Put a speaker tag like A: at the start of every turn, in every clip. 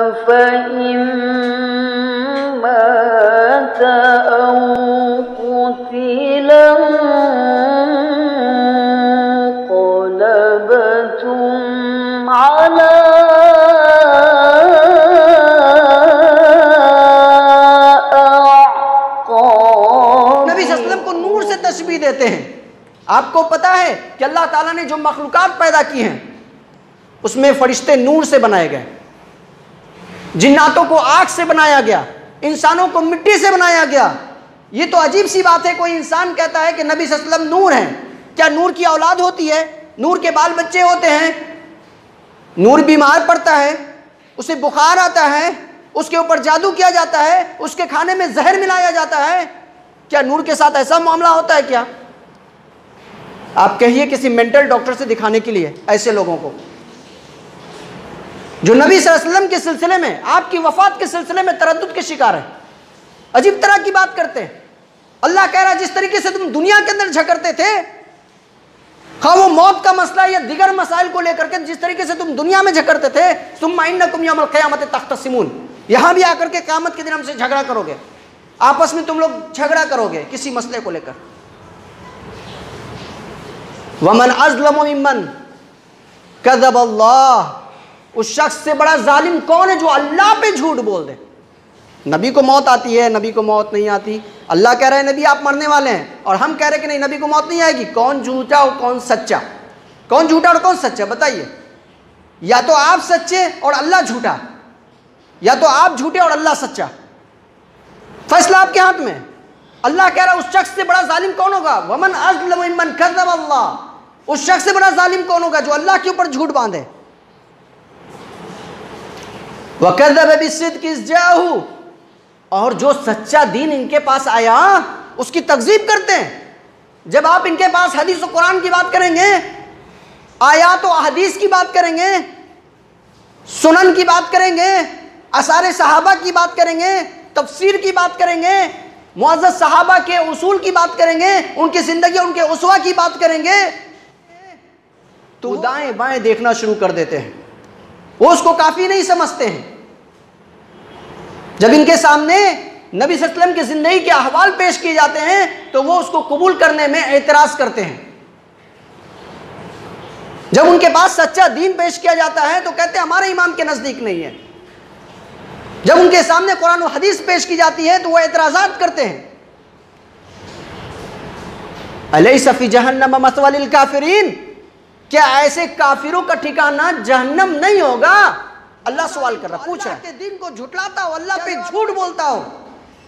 A: अफ़इन मात औ क़ुतिला क़लबतुम अला अअक़ाबिकुम।
B: नबी सल्लल्लाहु अलैहि वसल्लम को नूर से तशबीह देते हैं। आपको पता है कि अल्लाह ताला ने जो मखलूकात पैदा की हैं उसमें फरिश्ते नूर से बनाए गए, जिन्नातों को आग से बनाया गया, इंसानों को मिट्टी से बनाया गया। ये तो अजीब सी बात है, कोई इंसान कहता है कि नबी सल्लल्लाहु अलैहि वसल्लम नूर हैं। क्या नूर की औलाद होती है? नूर के बाल बच्चे होते हैं? नूर बीमार पड़ता है, उसे बुखार आता है, उसके ऊपर जादू किया जाता है, उसके खाने में जहर मिलाया जाता है? क्या नूर के साथ ऐसा मामला होता है क्या? आप कहिए किसी मेंटल डॉक्टर से दिखाने के लिए ऐसे लोगों को जो नबी सल्लल्लाहु अलैहि वसल्लम के सिलसिले में, आपकी वफात के सिलसिले में तरद्दुद के शिकार है, अजीब तरह की बात करते हैं। अल्लाह कह रहा है जिस तरीके से तुम दुनिया के अंदर झगड़ते थे, खा वो मौत का मसला या दिगर मसाइल को लेकर के, जिस तरीके से तुम दुनिया में झगड़ते थे, सुम्मा इन्नकुम यौमल क़यामति तख़्तसिमून, यहां भी आकर के क़यामत के दिन हमसे झगड़ा करोगे, आपस में तुम लोग झगड़ा करोगे किसी मसले को लेकर। वमन अज़लमु मिम्मन कज़ब अल्लाह, उस शख्स से बड़ा जालिम कौन है जो अल्लाह पे झूठ बोल दे। नबी को मौत आती है, नबी को मौत नहीं आती। अल्लाह कह रहा है नबी आप मरने वाले हैं, और हम कह रहे हैं कि नहीं नबी को मौत नहीं आएगी। कौन झूठा और कौन सच्चा? कौन झूठा और कौन सच्चा बताइए? या तो आप सच्चे और अल्लाह झूठा, या तो आप झूठे और अल्लाह सच्चा। फैसला आपके हाथ में। अल्लाह कह रहा है उस शख्स से बड़ा जालिम कौन होगा? वमन अज़लमु मिम्मन कज़्ज़ब अल्लाह, उस शख्स से बड़ा जालिम कौन होगा जो अल्लाह के ऊपर झूठ बांधे। वकज़्ज़ब बिस्सिद्क़ि इज़ जाअहू, और जो सच्चा दीन इनके पास आया उसकी तकज़ीब करते हैं। जब आप इनके पास हदीस और कुरान की बात करेंगे, आयात और हदीस की बात करेंगे, सुनन की बात करेंगे, आसार सहाबा की बात करेंगे, तफसीर की बात करेंगे, मुअज़्ज़ज़ सहाबा के उसूल की बात करेंगे, उनकी ज़िंदगी उनके उसवा की बात करेंगे, तो दाएं बाएं देखना शुरू कर देते हैं। वो उसको काफ़ी नहीं समझते हैं। जब इनके सामने नबी सल्लल्लाहु अलैहि वसल्लम की ज़िंदगी के अहवाल पेश किए जाते हैं तो वो उसको कबूल करने में एतराज़ करते हैं। जब उनके पास सच्चा दीन पेश किया जाता है तो कहते हैं हमारे इमाम के नज़दीक नहीं है। जब उनके सामने कुरान और हदीस पेश की जाती है तो वो एतराज़ात करते हैं। अलैसा फी जहन्नम मस्वा लिल काफिरीन, क्या ऐसे काफिरों का ठिकाना जहन्नम नहीं होगा? अल्लाह सवाल कर रहा, पूछ रहा है। दिन को झुटलाता हो, अल्लाह पे झूठ बोलता हो,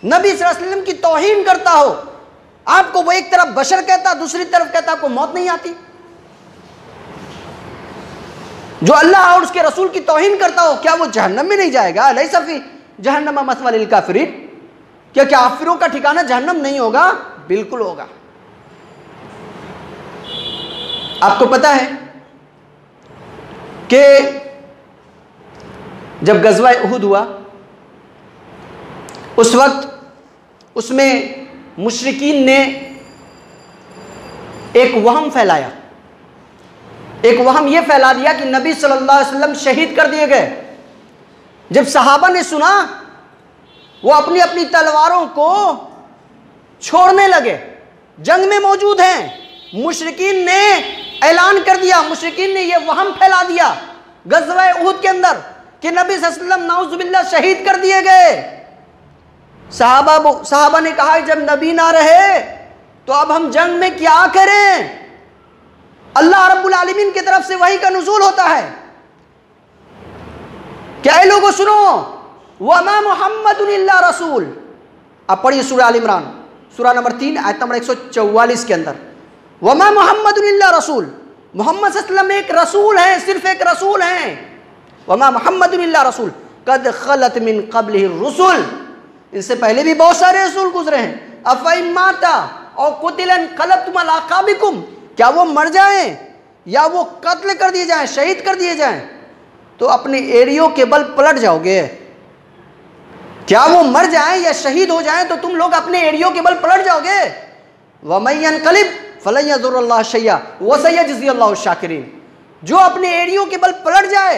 B: नबी सल्लल्लाहु अलैहि वसल्लम की तौहीन करता हो, आपको वो एक तरफ बशर कहता, दूसरी तरफ कहता आपको मौत नहीं आती। जो अल्लाह और उसके रसूल की तौहीन करता हो, क्या वो जहन्नम में नहीं जाएगा? अलैसा फी जहन्नम मस्वा लिल काफिरीन, क्या काफिरों का ठिकाना जहन्नम नहीं होगा? बिल्कुल होगा। आपको पता है कि जब गज़वा उहुद हुआ उस वक्त उसमें मुशरिकीन ने एक वहम फैलाया, एक वहम यह फैला दिया कि नबी सल्लल्लाहु अलैहि वसल्लम शहीद कर दिए गए। जब सहाबा ने सुना वो अपनी अपनी तलवारों को छोड़ने लगे, जंग में मौजूद हैं। मुशरिकीन ने ऐलान कर दिया, मुशरिकीन ने यह वहम फैला दिया गज़वा उहुद के अंदर कि नबी सल्लल्लाहु अलैहि वसल्लम नाउज़ुबिल्लाह शहीद कर दिए गए। सहाबा ने कहा जब नबी ना रहे तो अब हम जंग में क्या करें? अल्लाह रब्बुल आलमीन की तरफ से वही का नुज़ूल होता है। क्या ये लोगों सुनो, वमा मुहम्मदुन इल्ला रसूल। आप पढ़िए सूरह आल इमरान सूरह नंबर 3 आयत नंबर 144 के अंदर, वमा मुहम्मदुन इल्ला रसूल, मोहम्मद सल्लल्लाहु अलैहि वसल्लम एक रसूल हैं, सिर्फ एक रसूल हैं। वमा मुहम्मदुन इल्ला रसूल कद खलत मिन क़ब्लिहि रुसुल, इनसे पहले भी बहुत सारे रसूल गुजरे हैं। अफ़इन माता और कुतिलन क़लबतुम अला अक़ाबिकुम, क्या वो मर जाएं या वो कत्ल कर दिए जाएं, शहीद कर दिए जाएं तो अपने एड़ियों के बल पलट जाओगे? क्या वो मर जाएं या शहीद हो जाएं तो तुम लोग अपने एड़ियों के बल पलट जाओगे? वमन यनक़लिब फलन यज़ुर्रल्लाह शैया व सयजज़ी अल्लाहु शाकिरीन, जो अपने एड़ियों के बल पलट जाए,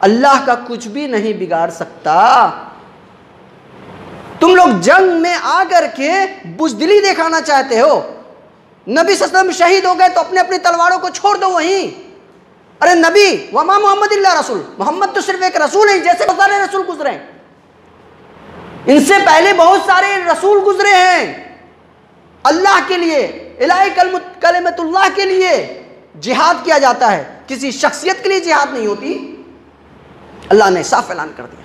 B: अल्लाह का कुछ भी नहीं बिगाड़ सकता। तुम लोग जंग में आकर के बुज़दिली दिखाना चाहते हो। नबी सल्लल्लाहु अलैहि वसल्लम शहीद हो गए तो अपने अपनी तलवारों को छोड़ दो वहीं। अरे नबी वमा मोहम्मद इल्ला रसूल, मोहम्मद तो सिर्फ एक रसूल है, जैसे बहुत सारे रसूल गुजरे हैं, इनसे पहले बहुत सारे रसूल गुजरे हैं। अल्लाह के लिए, इलाही कलिमतुल्लाह के लिए जिहाद किया जाता है, किसी शख्सियत के लिए जिहाद नहीं होती। अल्लाह ने साफ ऐलान कर दिया।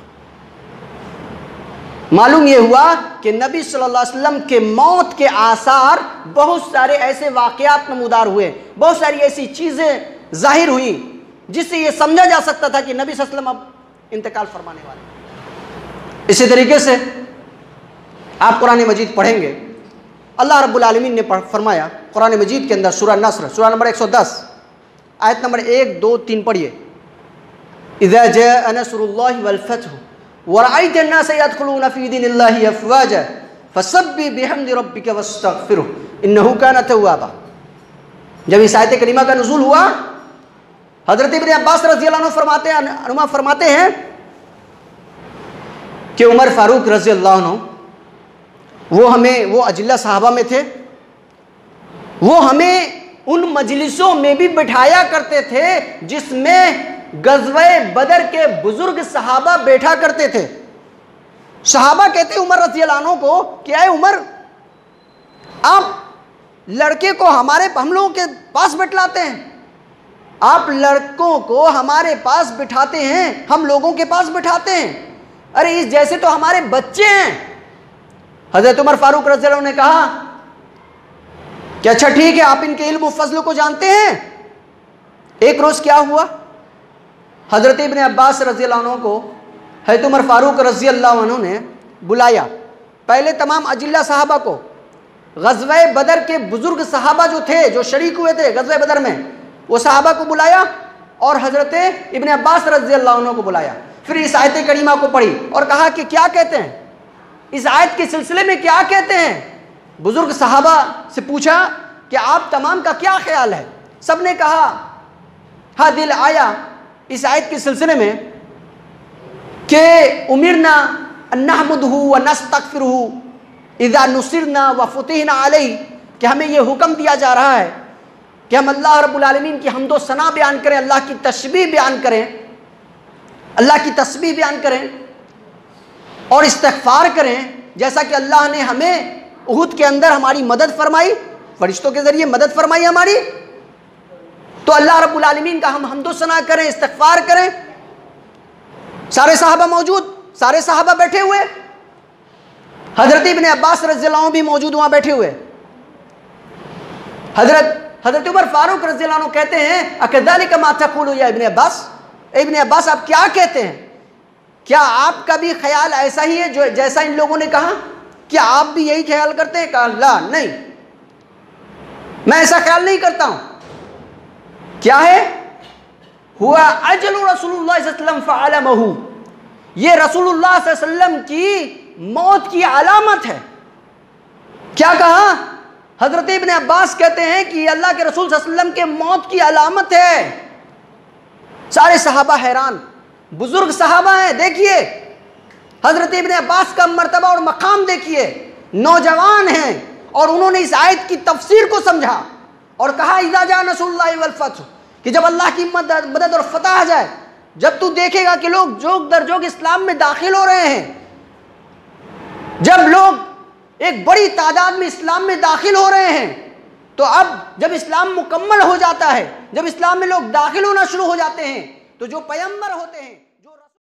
B: मालूम यह हुआ कि नबी सल्लल्लाहु अलैहि वसल्लम के मौत के आसार, बहुत सारे ऐसे वाक़यात नमूदार हुए, बहुत सारी ऐसी चीज़ें जाहिर हुई जिससे यह समझा जा सकता था कि नबी सल्लल्लाहु अलैहि वसल्लम अब इंतकाल फरमाने वाले। इसी तरीके से आप कुरान मजीद पढ़ेंगे, अल्लाह रब्बुल आलमीन ने फरमाया कुरान मजीद के अंदर सूरह नस्र, सूरह नंबर 110 आयत नंबर 1, 2, 3 पढ़िए। इज़ा जाअ नस्रुल्लाहि वल फतह व रअयत अन्नास यदखुलून फी दीनिल्लाहि अफ़वाजा फसब्बिह बिहम्दि रब्बिका वस्तगफिरहु इन्नहु कान तव्वाबा। जब इस आयत करीमा का नुज़ूल हुआ, हज़रत इब्न अब्बास रज़ियल्लाहु अन्हु फरमाते हैं कि उमर फारूक रज़ियल्लाहु अन्हु वो अजिल्ला सहाबा में थे, वो हमें उन मजलिसों में भी बिठाया करते थे जिसमें गज़वे बदर के बुजुर्ग सहाबा बैठा करते थे। सहाबा कहते उमर रज़ियल्लाहु अन्हु को कि आए उमर, आप लड़के को हम लोगों के पास बैठलाते हैं, आप लड़कों को हमारे पास बिठाते हैं, हम लोगों के पास बिठाते हैं, अरे इस जैसे तो हमारे बच्चे हैं। हज़रत उमर फारूक रज़ियल्लाहु अन्हु ने कहा कि अच्छा ठीक है, आप इनके इल्म व फज़ल को जानते हैं। एक रोज़ क्या हुआ, हज़रत इब्न अब्बास रज़ियल्लाहु अन्हु को हज़रत उमर फारूक रज़ियल्लाहु अन्हु ने बुलाया। पहले तमाम अजिल्ला सहाबा को, ग़ज़वे बदर के बुज़ुर्ग सहाबा जो थे, जो शरीक हुए थे ग़ज़वे बदर में, वो सहाबा को बुलाया और हज़रत इब्न अब्बास रज़ियल्लाहु अन्हु को बुलाया। फिर इस आयत करीमा को पढ़ी और कहा कि क्या कहते हैं, इस आयत के सिलसिले में क्या कहते हैं। बुजुर्ग सहाबा से पूछा कि आप तमाम का क्या ख्याल है। सब ने कहा, हाँ दिल आया इस आयत के सिलसिले में कि उमिरना अन्नहमुदहु व नस्तगफिरुहु इज़ा नुसिरना व फुतिहना अलैहि, कि हमें यह हुक्म दिया जा रहा है कि हम अल्लाह रब्बुल आलमीन की हम्दो सना बयान करें, अल्लाह की तस्बीह बयान करें, अल्लाह की तस्बीह बयान करें और इस्तिग़फ़ार करें, जैसा कि अल्लाह ने हमें उहुद के अंदर हमारी मदद फरमाई, फरिश्तों के ज़रिए मदद फरमाई हमारी, तो अल्लाह रब्बुल आलमीन का हम हम्दो सना करें, इस्तिग़फ़ार करें। सारे सहाबा मौजूद, सारे सहाबा बैठे हुए, हज़रत इब्न अब्बास रज़ियल्लाहु अन्हु भी मौजूद वहाँ बैठे हुए। हज़रत उमर फारूक रज़ियल्लाहु अन्हु कहते हैं अकज़ालिका मा तक़ूलु या इब्न अब्बास, इब्न अब्बास आप क्या कहते हैं, क्या आपका भी ख्याल ऐसा ही है जो जैसा इन लोगों ने कहा, क्या आप भी यही ख्याल करते हैं। कहा ला, नहीं, मैं ऐसा ख्याल नहीं करता हूं। क्या है, हुआ अजलु रसूलुल्लाह सल्लल्लाहु अलैहि वसल्लम फ़अलमहु, ये रसूलुल्लाह सल्लल्लाहु अलैहि वसल्लम की मौत की अलामत है। क्या कहा, हज़रत इब्न अब्बास कहते हैं कि अल्लाह के रसूल सल्लल्लाहु अलैहि वसल्लम के मौत की अलामत है। सारे सहाबा हैरान, बुजुर्ग सहाबा हैं, देखिए हज़रत इब्न अब्बास का मर्तबा और मकाम देखिए, नौजवान हैं और उन्होंने इस आयत की तफसीर को समझा और कहा इज़ा जा नस्रुल्लाहि वल फतह, कि जब अल्लाह की मदद और फतह आ जाए, जब तू देखेगा कि लोग जोग दर जोग इस्लाम में दाखिल हो रहे हैं, जब लोग एक बड़ी तादाद में इस्लाम में दाखिल हो रहे हैं, तो अब जब इस्लाम मुकम्मल हो जाता है, जब इस्लाम में लोग दाखिल होना शुरू हो जाते हैं, तो जो पैगंबर होते हैं